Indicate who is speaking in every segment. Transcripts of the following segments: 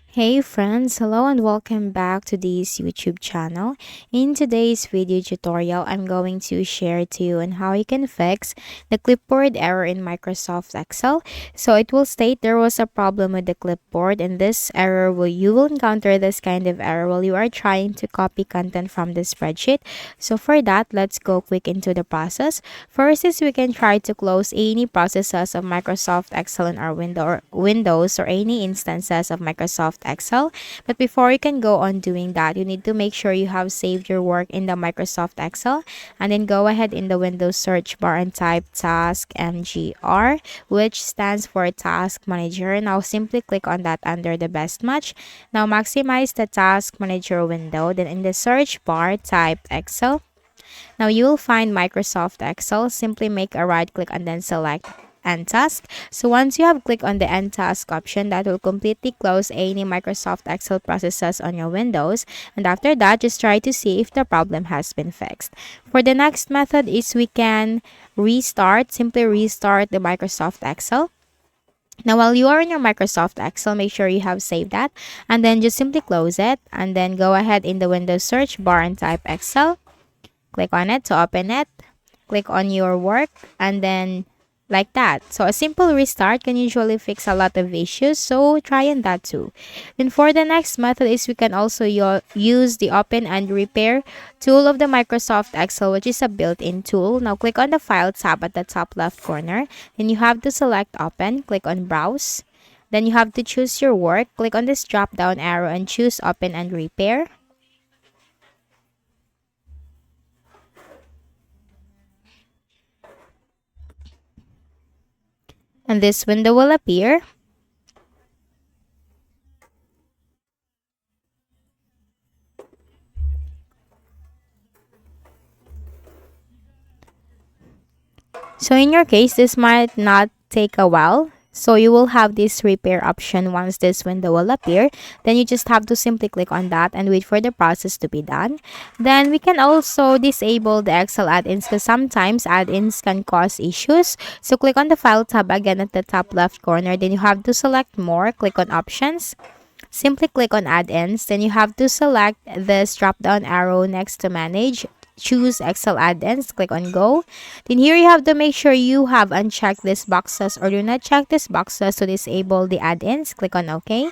Speaker 1: Hey friends, hello and welcome back to this YouTube channel. In today's video tutorial, I'm going to share to you on how you can fix the clipboard error in Microsoft Excel. So it will state there was a problem with the clipboard, and this error you will encounter this kind of error while you are trying to copy content from the spreadsheet. So for that, let's go quick into the process. First is we can try to close any processes of Microsoft Excel in our Windows or any instances of Microsoft Excel. But before you can go on doing that, you need to make sure you have saved your work in the Microsoft Excel, and then go ahead in the Windows search bar and type Task MGR, which stands for Task Manager. Now simply click on that under the best match. Now maximize the Task Manager window. Then in the search bar, type Excel. Now you will find Microsoft Excel. Simply make a right click and then select End Task. So once you have clicked on the End Task option, that will completely close any Microsoft Excel processes on your Windows. And after that, just try to see if the problem has been fixed. For the next method is we can simply restart the Microsoft Excel. Now, while you are in your Microsoft Excel, make sure you have saved that. And then just simply close it. And then go ahead in the Windows search bar and type Excel. Click on it to open it. Click on your work and then like that. So a simple restart can usually fix a lot of issues. So try on that too. Then for the next method is we can also use the open and repair tool of the Microsoft Excel, which is a built-in tool. Now click on the file tab at the top left corner. Then you have to select open. Click on browse. Then you have to choose your work. Click on this drop down arrow and choose open and repair. And this window will appear. So in your case, this might not take a while. So you will have this repair option once this window will appear. Then you just have to simply click on that and wait for the process to be done. Then we can also disable the Excel add-ins because sometimes add-ins can cause issues. So click on the File tab again at the top left corner. Then you have to select More. Click on Options. Simply click on Add-ins. Then you have to select this drop-down arrow next to Manage. Choose Excel add-ins, click on Go. Then here you have to make sure you have unchecked these boxes or do not check these boxes to disable the add-ins. Click on OK.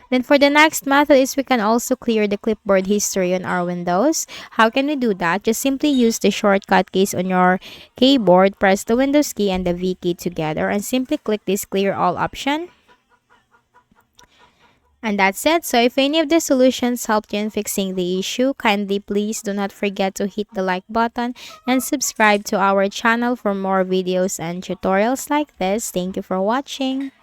Speaker 1: Then for the next method is we can also clear the clipboard history on our Windows. How can we do that? Just simply use the shortcut keys on your keyboard, press the Windows key and the V key together, and simply click this Clear All option. And that's it. So if any of the solutions helped you in fixing the issue, kindly please do not forget to hit the like button and subscribe to our channel for more videos and tutorials like this. Thank you for watching.